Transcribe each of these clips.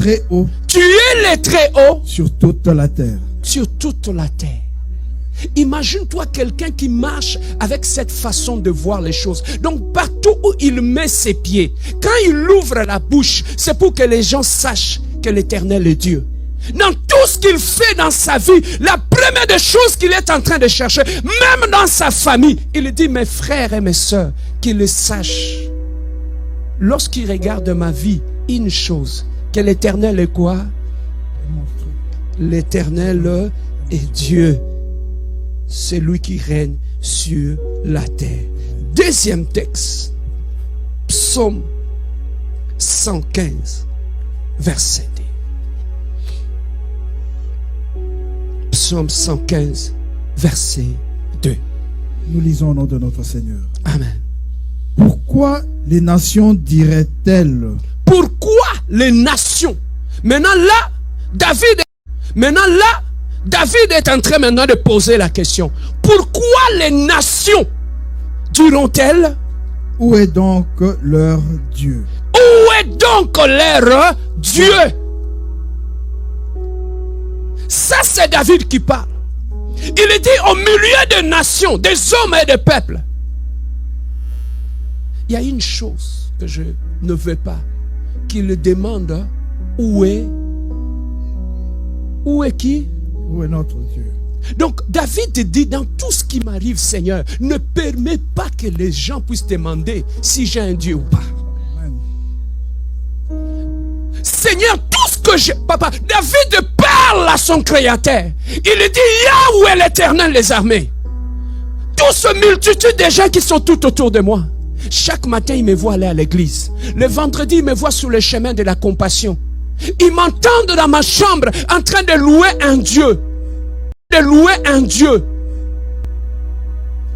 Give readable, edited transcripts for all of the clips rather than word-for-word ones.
très haut. Tu es le très haut sur toute la terre. Sur toute la terre. Imagine-toi quelqu'un qui marche avec cette façon de voir les choses. Donc partout où il met ses pieds, quand il ouvre la bouche, c'est pour que les gens sachent que l'Éternel est Dieu. Dans tout ce qu'il fait dans sa vie, la première des choses qu'il est en train de chercher, même dans sa famille, il dit, mes frères et mes sœurs, qu'ils le sachent. Lorsqu'il regarde ma vie, une chose, que l'Éternel est quoi? L'Éternel est Dieu. C'est lui qui règne sur la terre. Deuxième texte, Psaume 115, verset 2. Psaume 115, verset 2. Nous lisons au nom de notre Seigneur. Amen. Pourquoi les nations diraient-elles? Pourquoi les nations? Maintenant là, David est en train maintenant de poser la question. Pourquoi les nations diront-elles? Où est donc leur Dieu? Où est donc leur Dieu? Ça, c'est David qui parle. Il dit au milieu des nations, des hommes et des peuples. Il y a une chose que je ne veux pas, qu'il demande où est qui? Où est notre Dieu? Donc David dit, dans tout ce qui m'arrive, Seigneur, ne permets pas que les gens puissent demander si j'ai un Dieu ou pas. Amen. Seigneur, tout ce que j'ai... Papa, David parle à son Créateur. Il dit, là où est l'Éternel des armées. Toute cette multitude de gens qui sont tout autour de moi. Chaque matin, il me voit aller à l'église. Le vendredi, il me voit sur le chemin de la compassion. Ils m'entendent dans ma chambre en train de louer un Dieu. De louer un Dieu.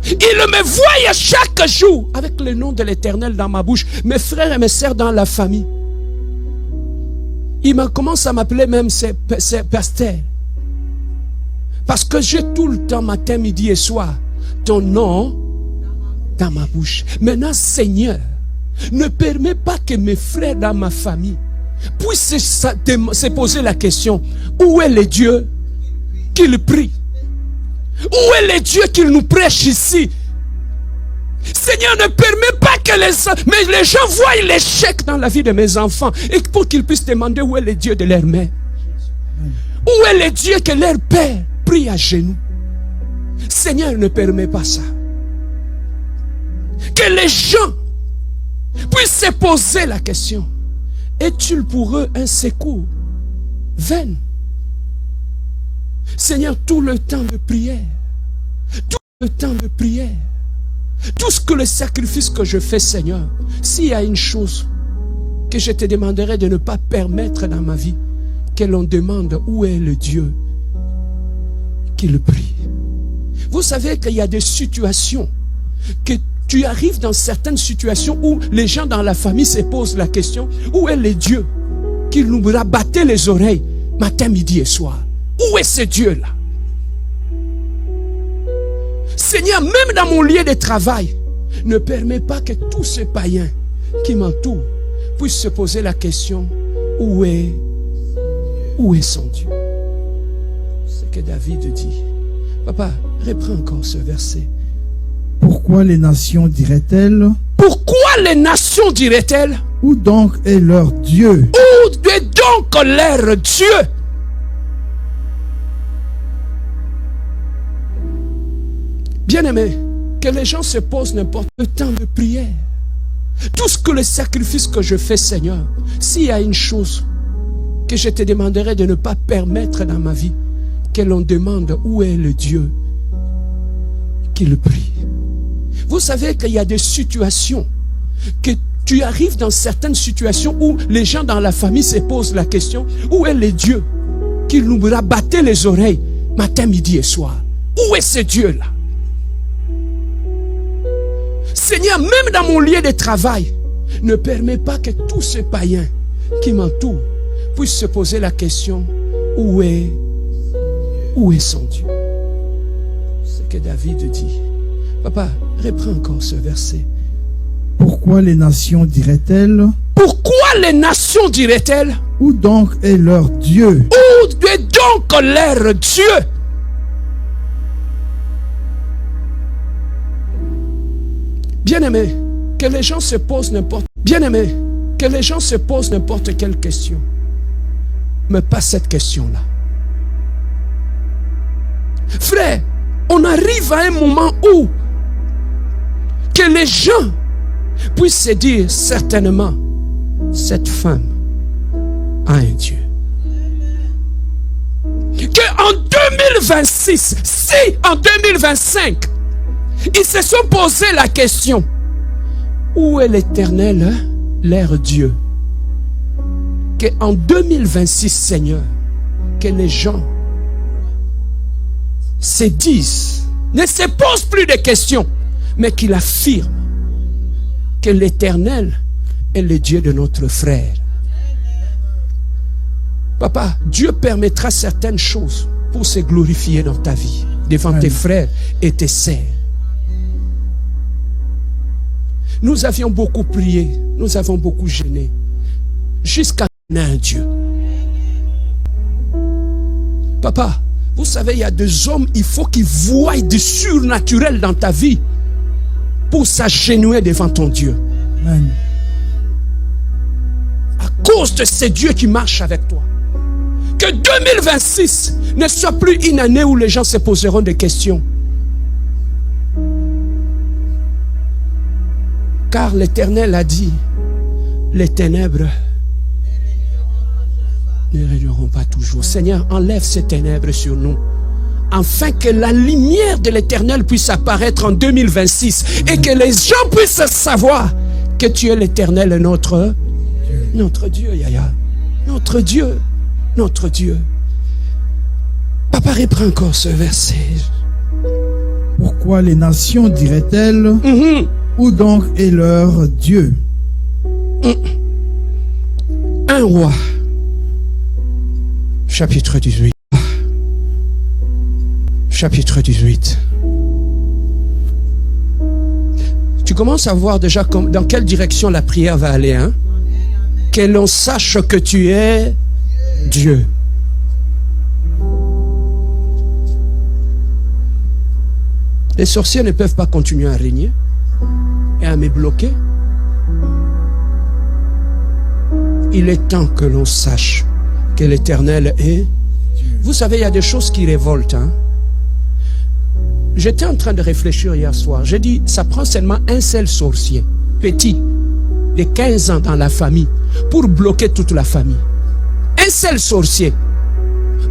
Ils me voient chaque jour avec le nom de l'Éternel dans ma bouche. Mes frères et mes sœurs dans la famille. Ils commencent à m'appeler même pasteur. Parce que j'ai tout le temps, matin, midi et soir, ton nom dans ma bouche. Maintenant, Seigneur, ne permets pas que mes frères dans ma famille puissent se poser la question, où est le Dieu qu'il prie? Où est le Dieu qu'il nous prêche ici? Seigneur, ne permets pas que les gens voient l'échec dans la vie de mes enfants et pour qu'ils puissent demander où est le Dieu de leur mère. Où est le Dieu que leur père prie à genoux? Seigneur, ne permets pas ça. Que les gens puissent se poser la question, es-tu pour eux un secours vain? Seigneur, tout le temps de prière, tout le temps de prière, tout ce que le sacrifice que je fais, Seigneur, s'il y a une chose que je te demanderai de ne pas permettre dans ma vie, que l'on demande où est le Dieu qu'il prie. Vous savez qu'il y a des situations que tu arrives dans certaines situations où les gens dans la famille se posent la question, où est le Dieu qui nous rabattait les oreilles matin, midi et soir? Où est ce Dieu-là? Seigneur, même dans mon lieu de travail, ne permets pas que tous ces païens qui m'entourent puissent se poser la question, où est son Dieu? C'est que David dit. Papa, reprends encore ce verset. Pourquoi les nations diraient-elles? Pourquoi les nations diraient-elles? Où donc est leur Dieu? Où est donc leur Dieu? Bien-aimé, que les gens se posent n'importe quel temps de prière. Tout ce que le sacrifice que je fais, Seigneur, s'il y a une chose que je te demanderai de ne pas permettre dans ma vie, que l'on demande où est le Dieu qu'il prie. Vous savez qu'il y a des situations que tu arrives dans certaines situations où les gens dans la famille se posent la question, où est le Dieu qui nous rabattait les oreilles matin, midi et soir? Où est ce Dieu-là? Seigneur, même dans mon lieu de travail, ne permets pas que tous ces païens qui m'entourent puissent se poser la question, où est son Dieu? C'est que David dit. Papa, reprends encore ce verset. Pourquoi les nations diraient-elles? Pourquoi les nations diraient-elles? Où donc est leur Dieu? Où est donc leur Dieu? Bien-aimé, que les gens se posent n'importe quelle question, mais pas cette question-là. Frère, on arrive à un moment où que les gens puissent se dire certainement, cette femme a un Dieu. Que en 2026, si en 2025, ils se sont posé la question, où est l'Éternel, leur Dieu? Que en 2026, Seigneur, que les gens se disent, ne se posent plus de questions, mais qu'ils affirment que l'Éternel est le Dieu de notre frère. Papa, Dieu permettra certaines choses pour se glorifier dans ta vie, devant tes frères et tes sœurs. Nous avions beaucoup prié, nous avons beaucoup gêné, jusqu'à un Dieu. Papa, vous savez, il y a des hommes, il faut qu'ils voient du surnaturel dans ta vie pour s'agenouiller devant ton Dieu. Amen. À cause de ces dieux qui marchent avec toi. Que 2026 ne soit plus une année où les gens se poseront des questions. Car l'Éternel a dit, les ténèbres ne régneront pas toujours. Seigneur, enlève ces ténèbres sur nous, afin que la lumière de l'Éternel puisse apparaître en 2026 et que les gens puissent savoir que tu es l'Éternel, notre Dieu, Yaya, notre Dieu, notre Dieu. Papa, reprends encore ce verset. Pourquoi les nations diraient-elles, où donc est leur Dieu? 1 Roi, chapitre 18. Chapitre 18. Tu commences à voir déjà dans quelle direction la prière va aller, hein? Que l'on sache que tu es Dieu. Les sorciers ne peuvent pas continuer à régner et à me bloquer. Il est temps que l'on sache que l'Éternel est. Vous savez, il y a des choses qui révoltent, hein? J'étais en train de réfléchir hier soir. J'ai dit, ça prend seulement un seul sorcier, petit, de 15 ans dans la famille, pour bloquer toute la famille. Un seul sorcier.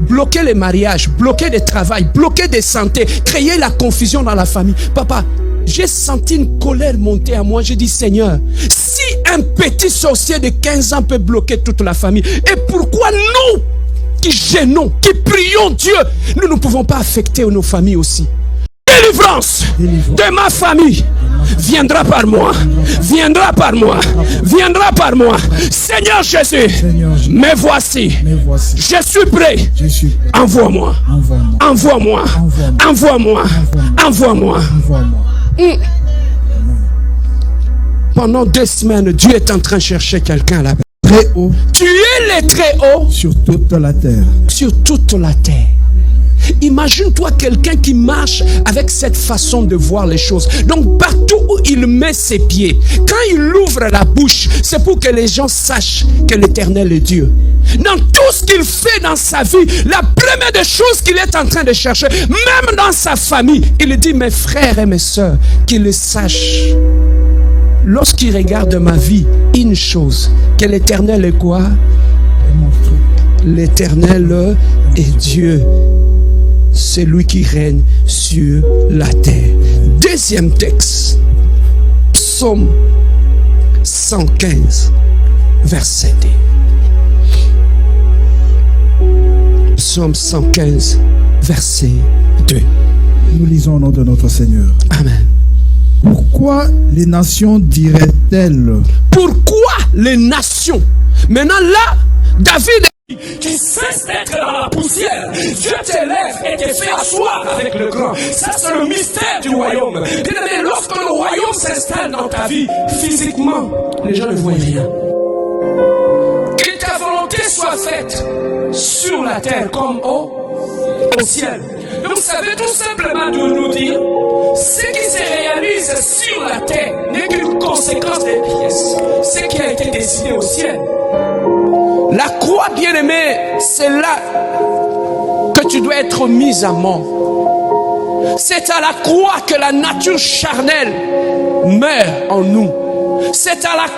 Bloquer les mariages, bloquer le travail, bloquer des santé, créer la confusion dans la famille. Papa, j'ai senti une colère monter à moi. J'ai dit, Seigneur, si un petit sorcier de 15 ans peut bloquer toute la famille, et pourquoi nous, qui gênons, qui prions Dieu, nous ne pouvons pas affecter nos familles aussi? Délivrance de ma famille viendra par moi, viendra par moi, viendra par moi. Seigneur Jésus, me voici, je suis prêt. Envoie-moi, envoie-moi, envoie-moi, envoie-moi. Pendant 2 semaines, Dieu est en train de chercher quelqu'un là-bas. Très haut. Tu es le très haut sur toute la terre. Sur toute la terre. Imagine-toi quelqu'un qui marche avec cette façon de voir les choses. Donc partout où il met ses pieds, quand il ouvre la bouche, c'est pour que les gens sachent que l'Éternel est Dieu. Dans tout ce qu'il fait dans sa vie, la première des choses qu'il est en train de chercher, même dans sa famille, il dit, mes frères et mes sœurs, qu'ils le sachent. Lorsqu'il regarde ma vie, une chose, que l'Éternel est quoi? L'Éternel est Dieu. C'est lui qui règne sur la terre. Deuxième texte, Psaume 115, verset 2. Psaume 115, verset 2. Nous lisons au nom de notre Seigneur. Amen. Pourquoi les nations diraient-elles? Pourquoi les nations? Maintenant là, David qui cesse d'être dans la poussière. Dieu t'élève et te fait asseoir avec le grand. Ça, c'est le mystère du royaume. Bien-aimé, lorsque le royaume s'installe dans ta vie, physiquement, les gens ne voient rien. soit faite sur la terre comme au ciel. Donc, vous savez tout simplement de nous dire, ce qui se réalise sur la terre n'est qu'une conséquence des pièces. Ce qui a été décidé au ciel. La croix, bien-aimée, c'est là que tu dois être mise à mort. C'est à la croix que la nature charnelle meurt en nous. C'est à la croix